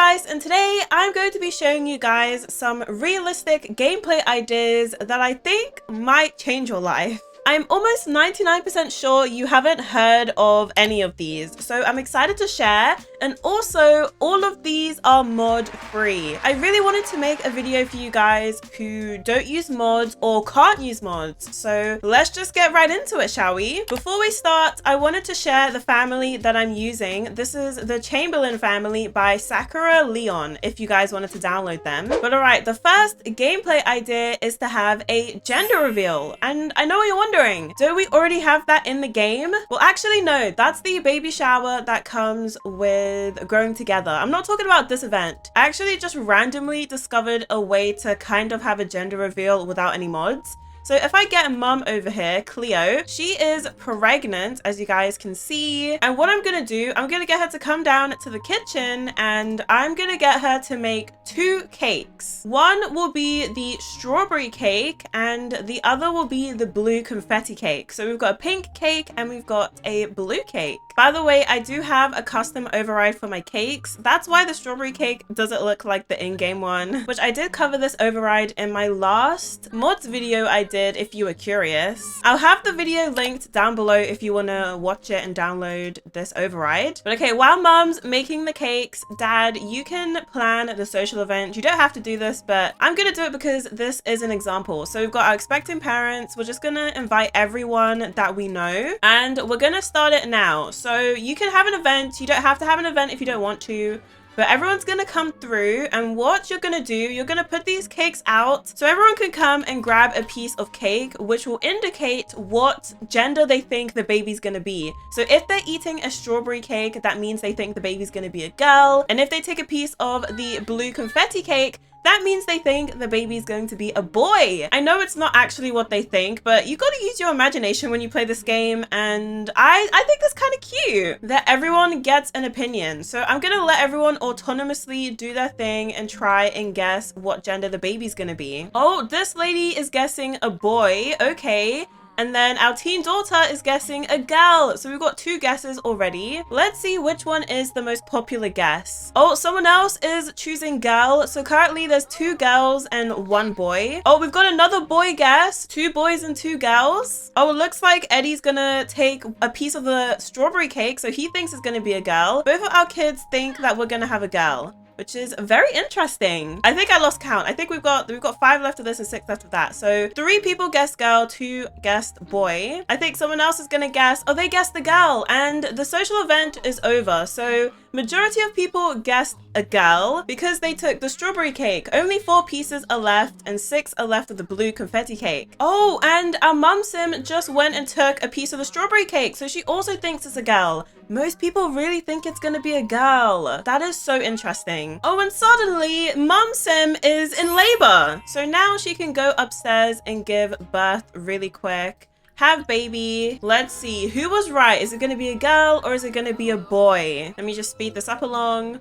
guys, and today I'm going to be showing you guys some realistic gameplay ideas that I think might change your life. I'm almost 99% sure you haven't heard of any of these, so I'm excited to share. And also, all of these are mod free. I really wanted to make a video for you guys who don't use mods or can't use mods. So let's just get right into it, shall we? Before we start, I wanted to share the family that I'm using. This is the Chamberlain family by Sakura Leon, if you guys wanted to download them. But all right, the first gameplay idea is to have a gender reveal. And I know what you're wondering, do we already have that in the game? Well, actually, no, that's the baby shower that comes with growing together. I'm not talking about this event. I actually just randomly discovered a way to kind of have a gender reveal without any mods. So if I get mum over here, Cleo, she is pregnant, as you guys can see. And what I'm gonna do, I'm gonna get her to come down to the kitchen and I'm gonna get her to make 2 cakes. One will be the strawberry cake and the other will be the blue confetti cake. So we've got a pink cake and we've got a blue cake. By the way, I do have a custom override for my cakes. That's why the strawberry cake doesn't look like the in-game one, which I did cover this override in my last mods video I did if you were curious. I'll have the video linked down below if you want to watch it and download this override. But okay, while mum's making the cakes, dad, you can plan the social event. You don't have to do this, but I'm gonna do it because this is an example. So we've got our expecting parents. We're just gonna invite everyone that we know and we're gonna start it now. So you can have an event. You don't have to have an event if you don't want to. But everyone's gonna come through, and what you're gonna do, you're gonna put these cakes out so everyone can come and grab a piece of cake, which will indicate what gender they think the baby's gonna be. So if they're eating a strawberry cake, that means they think the baby's gonna be a girl. And if they take a piece of the blue confetti cake, that means they think the baby's going to be a boy. I know it's not actually what they think, but you gotta use your imagination when you play this game, and I think that's kind of cute that everyone gets an opinion. So I'm gonna let everyone autonomously do their thing and try and guess what gender the baby's gonna be. Oh, this lady is guessing a boy. Okay. And then our teen daughter is guessing a girl. So we've got 2 guesses already. Let's see which one is the most popular guess. Oh, someone else is choosing girl. So currently there's 2 girls and 1 boy. Oh, we've got another boy guess. 2 boys and 2 girls. Oh, it looks like Eddie's gonna take a piece of the strawberry cake. So he thinks it's gonna be a girl. Both of our kids think that we're gonna have a girl, which is very interesting. I think I lost count. I think we've got 5 left of this and 6 left of that. So 3 people guessed girl, 2 guessed boy. I think someone else is gonna guess, oh, they guessed the girl, and the social event is over. So majority of people guessed a girl because they took the strawberry cake. Only 4 pieces are left and 6 are left of the blue confetti cake. Oh, and our mum sim just went and took a piece of the strawberry cake. So she also thinks it's a girl. Most people really think it's gonna be a girl. That is so interesting. Oh, and suddenly mum sim is in labor. So now she can go upstairs and give birth really quick. Have baby. Let's see who was right. Is it going to be a girl or is it going to be a boy? Let me just speed this up along.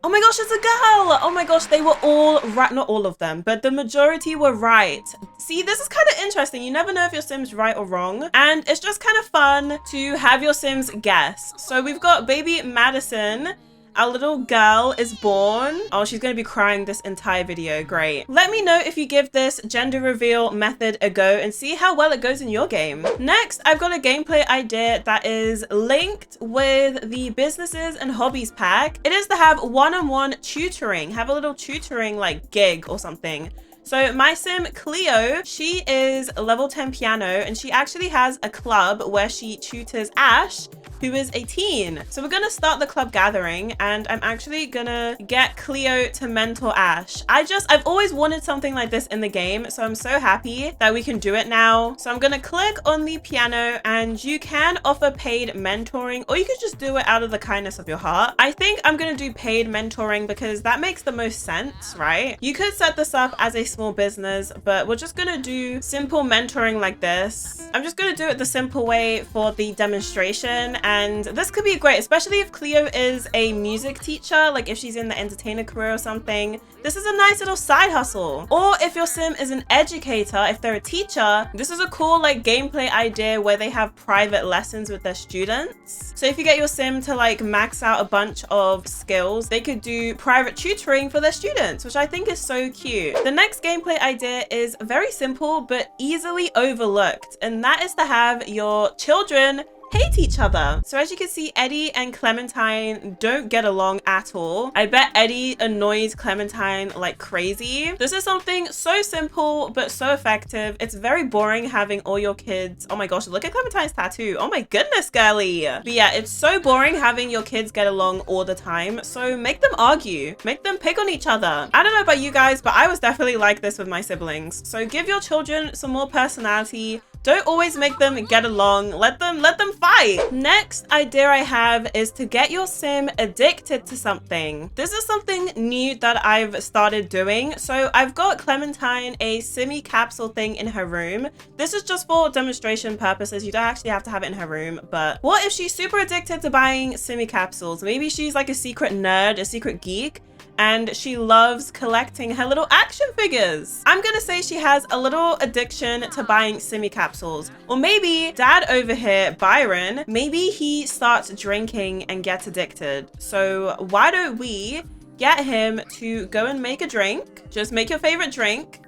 Oh my gosh, it's a girl. Oh my gosh, they were all right. Not all of them, but the majority were right. See, this is kind of interesting. You never know if your sim's right or wrong. And it's just kind of fun to have your sims guess. So we've got baby Madison. Our little girl is born. Oh, she's going to be crying this entire video. Great. Let me know if you give this gender reveal method a go and see how well it goes in your game. Next, I've got a gameplay idea that is linked with the businesses and hobbies pack. It is to have one-on-one tutoring. Have a little tutoring like gig or something. So my sim Cleo, she is level 10 piano and she actually has a club where she tutors Ash, who is a teen. So we're gonna start the club gathering and I'm actually gonna get Cleo to mentor Ash. I've always wanted something like this in the game, so I'm so happy that we can do it now. So I'm gonna click on the piano and you can offer paid mentoring or you could just do it out of the kindness of your heart. I think I'm gonna do paid mentoring because that makes the most sense, right? You could set this up as a small business, but we're just gonna do simple mentoring like this. I'm just gonna do it the simple way for the demonstration. And this could be great, especially if Cleo is a music teacher, like if she's in the entertainer career or something. This is a nice little side hustle. Or if your sim is an educator, if they're a teacher, this is a cool like gameplay idea where they have private lessons with their students. So if you get your sim to like max out a bunch of skills, they could do private tutoring for their students, which I think is so cute. The next gameplay idea is very simple but easily overlooked, and that is to have your children hate each other. So as you can see, Eddie and Clementine don't get along at all. I bet Eddie annoys Clementine like crazy. This is something so simple but so effective. It's very boring having all your kids. Oh my gosh, look at Clementine's tattoo. Oh my goodness, girly. But yeah, it's so boring having your kids get along all the time. So make them argue, make them pick on each other. I don't know about you guys, but I was definitely like this with my siblings. So give your children some more personality. Don't always make them get along. Let them fight. Next idea I have is to get your sim addicted to something. This is something new that I've started doing. So I've got Clementine a Simmy capsule thing in her room. This is just for demonstration purposes. You don't actually have to have it in her room. But what if she's super addicted to buying Simmy capsules? Maybe she's like a secret nerd, a secret geek, and she loves collecting her little action figures. I'm gonna say she has a little addiction to buying Simmy capsules. Or maybe dad over here, Byron, maybe he starts drinking and gets addicted. So why don't we get him to go and make a drink? Just make your favorite drink.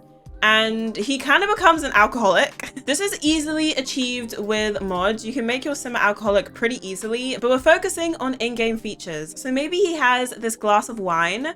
And he kind of becomes an alcoholic. This is easily achieved with mods. You can make your sim alcoholic pretty easily, but we're focusing on in-game features. So maybe he has this glass of wine,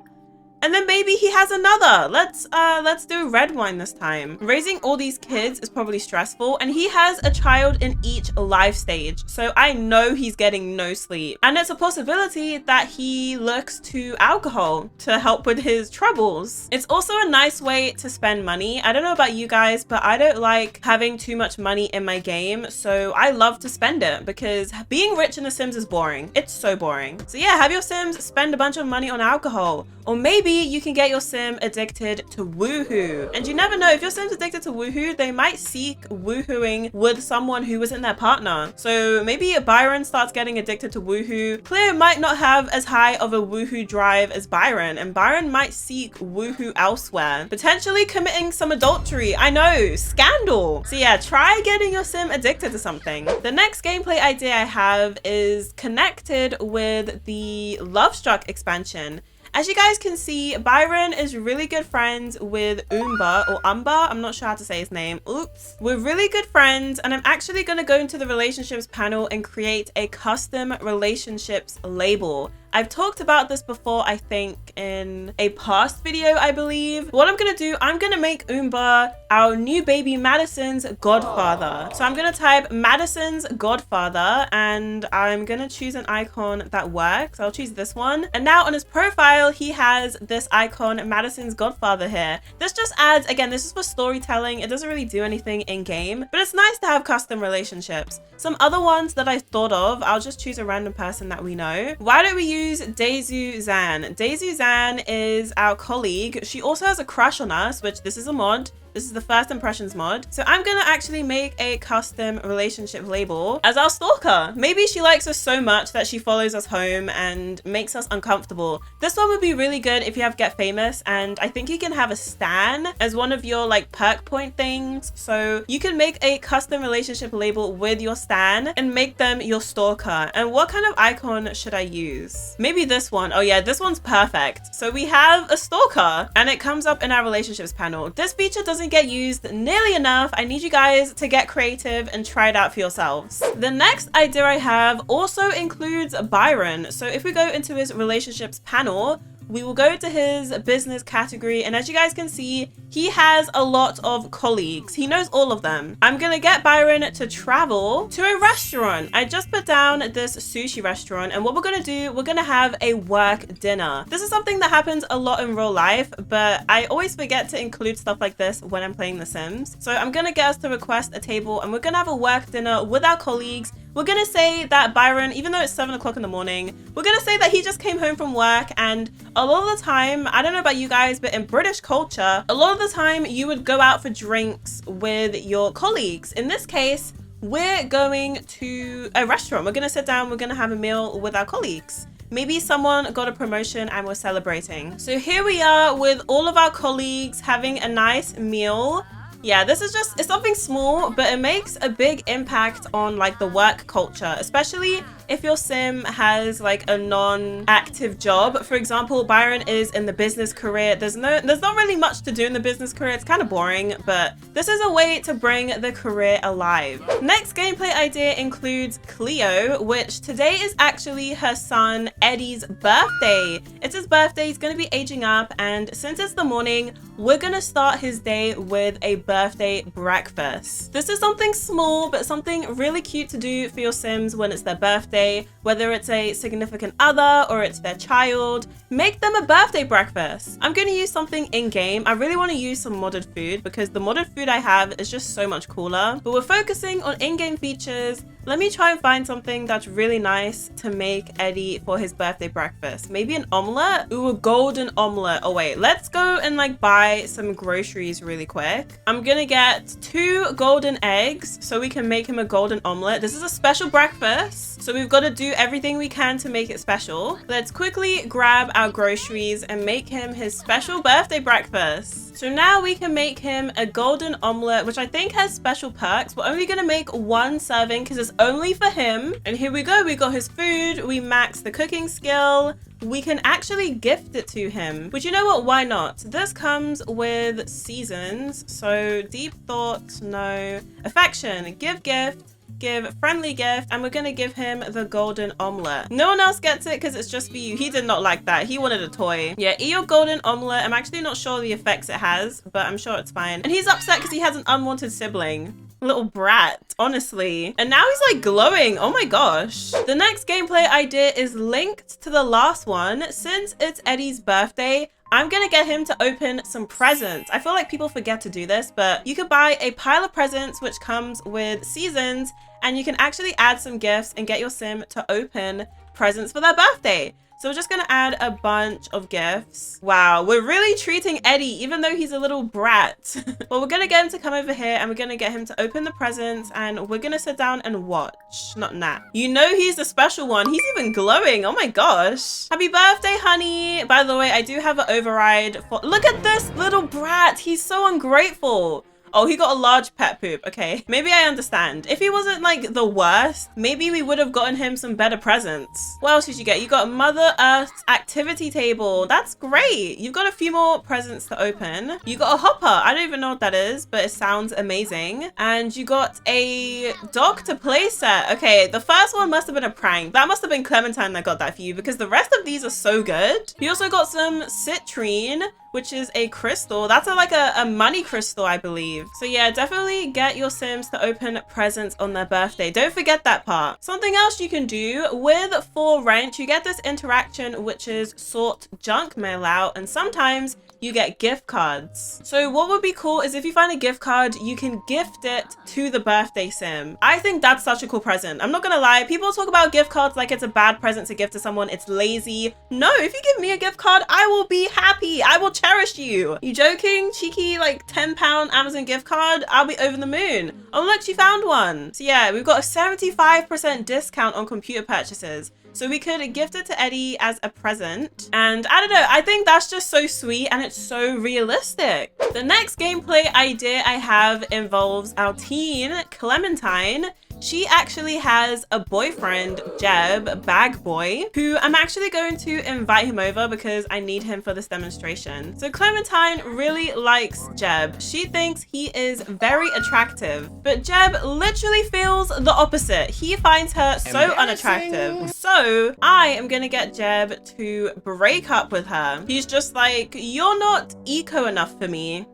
and then maybe he has another. Let's do red wine this time. Raising all these kids is probably stressful, and he has a child in each life stage. So I know he's getting no sleep. And it's a possibility that he looks to alcohol to help with his troubles. It's also a nice way to spend money. I don't know about you guys, but I don't like having too much money in my game. So I love to spend it because being rich in The Sims is boring. It's so boring. So yeah, have your Sims spend a bunch of money on alcohol. Or maybe you can get your sim addicted to woohoo. And you never know, if your sim's addicted to woohoo, they might seek woohooing with someone who isn't their partner. So maybe Byron starts getting addicted to woohoo. Cleo might not have as high of a woohoo drive as Byron, and Byron might seek woohoo elsewhere, potentially committing some adultery. I know, scandal. So yeah, try getting your sim addicted to something. The next gameplay idea I have is connected with the Love Struck expansion. As you guys can see, Byron is really good friends with Umba or Umba. I'm not sure how to say his name. Oops. We're really good friends, and I'm actually going to go into the relationships panel and create a custom relationships label. I've talked about this before, I think, in a past video, I believe. What I'm gonna do, I'm gonna make Umba our new baby Madison's godfather. So I'm gonna type Madison's godfather, and I'm gonna choose an icon that works. I'll choose this one. And now on his profile, he has this icon, Madison's godfather here. This just adds, again, this is for storytelling. It doesn't really do anything in game, but it's nice to have custom relationships. Some other ones that I thought of, I'll just choose a random person that we know. Why don't we use Daezu Zan? Daezu Zan is our colleague. She also has a crush on us, which this is a mod. This is the first impressions mod. So I'm gonna actually make a custom relationship label as our stalker. Maybe she likes us so much that she follows us home and makes us uncomfortable. This one would be really good if you have Get Famous, and I think you can have a stan as one of your like perk point things. So you can make a custom relationship label with your stan and make them your stalker. And what kind of icon should I use? Maybe this one. Oh yeah, this one's perfect. So we have a stalker and it comes up in our relationships panel. This feature doesn't get used nearly enough. I need you guys to get creative and try it out for yourselves. The next idea I have also includes Byron. So if we go into his relationships panel, we will go to his business category, and as you guys can see, he has a lot of colleagues. He knows all of them. I'm gonna get Byron to travel to a restaurant. I just put down this sushi restaurant, and what we're gonna do, we're gonna have a work dinner. This is something that happens a lot in real life, but I always forget to include stuff like this when I'm playing The Sims. So I'm gonna get us to request a table, and we're gonna have a work dinner with our colleagues. We're gonna say that Byron, even though it's 7 o'clock in the morning, we're gonna say that he just came home from work, and a lot of the time, I don't know about you guys, but in British culture, a lot of the time you would go out for drinks with your colleagues. In this case, we're going to a restaurant. We're gonna sit down, we're gonna have a meal with our colleagues. Maybe someone got a promotion and we're celebrating. So here we are with all of our colleagues having a nice meal. Yeah, this is just, it's something small, but it makes a big impact on like the work culture, especially if your sim has like a non-active job. For example, Byron is in the business career. There's not really much to do in the business career. It's kind of boring, but this is a way to bring the career alive. Next gameplay idea includes Cleo, which today is actually her son Eddie's birthday. It's his birthday, he's gonna be aging up, and since it's the morning, we're gonna start his day with a birthday breakfast. This is something small, but something really cute to do for your sims when it's their birthday, whether it's a significant other or it's their child. Make them a birthday breakfast. I'm gonna use something in-game. I really wanna use some modded food because the modded food I have is just so much cooler, but we're focusing on in-game features. Let me try and find something that's really nice to make Eddie for his birthday breakfast. Maybe an omelet? Ooh, a golden omelet. Oh wait, let's go and like buy some groceries really quick. I'm gonna get 2 golden eggs so we can make him a golden omelet. This is a special breakfast, so we've got to do everything we can to make it special. Let's quickly grab our groceries and make him his special birthday breakfast. So now we can make him a golden omelet, which I think has special perks. We're only gonna make 1 serving because it's only for him. And here we go, we got his food, we maxed the cooking skill. We can actually gift it to him. But you know what, why not? This comes with seasons. So deep thought, no. Affection, give gift. Give friendly gift, and we're gonna give him the golden omelet. No one else gets it because it's just for you. He did not like that. He wanted a toy. Yeah, eat your golden omelet. I'm actually not sure the effects it has, but I'm sure it's fine. And he's upset because he has an unwanted sibling. Little brat, honestly. And now he's like glowing. Oh my gosh. The next gameplay idea is linked to the last one. Since it's Eddie's birthday, I'm gonna get him to open some presents. I feel like people forget to do this, but you could buy a pile of presents which comes with seasons, and you can actually add some gifts and get your sim to open presents for their birthday. So we're just gonna add a bunch of gifts. Wow, we're really treating Eddie, even though he's a little brat. Well, we're gonna get him to come over here and we're gonna get him to open the presents, and we're gonna sit down and watch, not nap. You know he's the special one. He's even glowing. Oh my gosh. Happy birthday, honey. By the way, I do have an override for, look at this little brat. He's so ungrateful. Oh, he got a large pet poop. Okay, maybe I understand. If he wasn't like the worst, maybe we would have gotten him some better presents. What else did you get? You got Mother Earth's activity table. That's great. You've got a few more presents to open. You got a hopper. I don't even know what that is, but it sounds amazing. And you got a doctor play set. Okay, the first one must have been a prank. That must have been Clementine that got that for you because the rest of these are so good. You also got some citrine, which is a crystal. That's like a money crystal, I believe. So yeah, definitely get your sims to open presents on their birthday. Don't forget that part. Something else you can do with For Rent, you get this interaction which is sort junk mail out, and sometimes you get gift cards. So what would be cool is if you find a gift card, you can gift it to the birthday sim. I think that's such a cool present. I'm not gonna lie, people talk about gift cards like it's a bad present to give to someone. It's lazy. No, if you give me a gift card, I will be happy. I will cherish you. You joking? Cheeky like £10 Amazon gift card? I'll be over the moon. Oh look, she found one. So yeah, we've got a 75% discount on computer purchases. So we could gift it to Eddie as a present. And I don't know, I think that's just so sweet and it's so realistic. The next gameplay idea I have involves our teen, Clementine. She actually has a boyfriend, Jeb, Bag Boy, who I'm actually going to invite him over because I need him for this demonstration. So Clementine really likes Jeb. She thinks he is very attractive, but Jeb literally feels the opposite. He finds her so unattractive. So I am gonna get Jeb to break up with her. He's just like, you're not eco enough for me.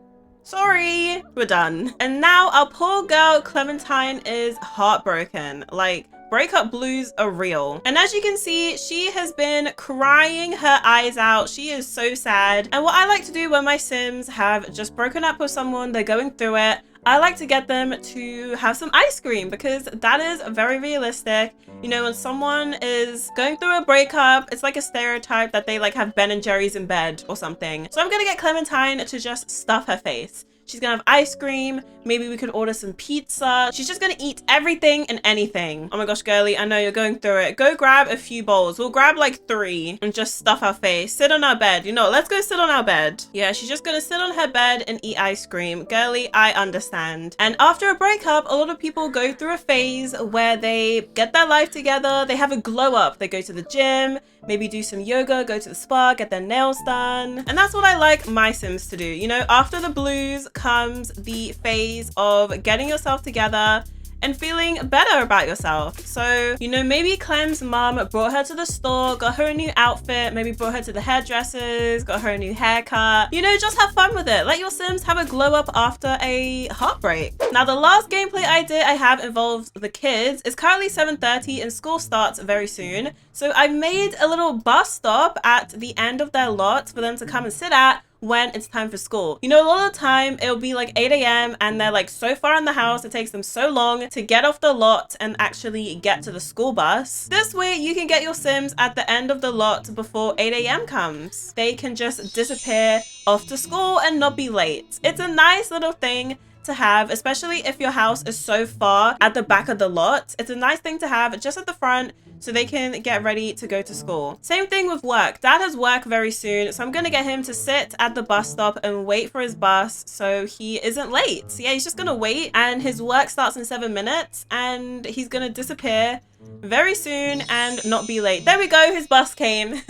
Sorry, we're done. And now our poor girl Clementine is heartbroken. Like, breakup blues are real. And as you can see, she has been crying her eyes out. She is so sad. And what I like to do when my sims have just broken up with someone, they're going through it, I like to get them to have some ice cream because that is very realistic. You know, when someone is going through a breakup, it's like a stereotype that they like have Ben and Jerry's in bed or something. So I'm gonna get Clementine to just stuff her face. She's gonna have ice cream. Maybe we could order some pizza. She's just gonna eat everything and anything. Oh my gosh, girly, I know you're going through it. Go grab a few bowls. We'll grab like 3 and just stuff our face. Sit on our bed. You know, let's go sit on our bed. Yeah, she's just gonna sit on her bed and eat ice cream. Girly, I understand. And after a breakup, a lot of people go through a phase where they get their life together. They have a glow up. They go to the gym, maybe do some yoga, go to the spa, get their nails done. And that's what I like my Sims to do. You know, after the blues comes the phase of getting yourself together and feeling better about yourself. So, you know, maybe Clem's mom brought her to the store, got her a new outfit, maybe brought her to the hairdressers, got her a new haircut. You know, just have fun with it. Let your Sims have a glow up after a heartbreak. Now, the last gameplay idea I have involves the kids. It's currently 7:30 and school starts very soon. So I made a little bus stop at the end of their lot for them to come and sit at when it's time for school. You know, a lot of the time it'll be like 8 a.m. and they're like so far in the house, it takes them so long to get off the lot and actually get to the school bus. This way you can get your Sims at the end of the lot before 8 a.m. comes. They can just disappear off to school and not be late. It's a nice little thing to have, especially if your house is so far at the back of the lot. It's a nice thing to have just at the front so they can get ready to go to school. Same thing with work. Dad has work very soon, so I'm gonna get him to sit at the bus stop and wait for his bus so he isn't late. So yeah, he's just gonna wait, and his work starts in 7 minutes and he's gonna disappear very soon and not be late. There we go, his bus came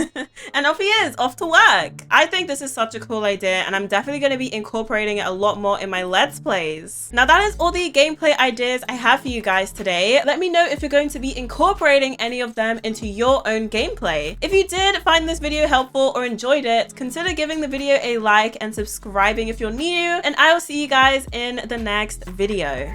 and off he is, off to work. I think this is such a cool idea and I'm definitely going to be incorporating it a lot more in my Let's Plays. Now that is all the gameplay ideas I have for you guys today. Let me know if you're going to be incorporating any of them into your own gameplay. If you did find this video helpful or enjoyed it, consider giving the video a like and subscribing if you're new, and I will see you guys in the next video.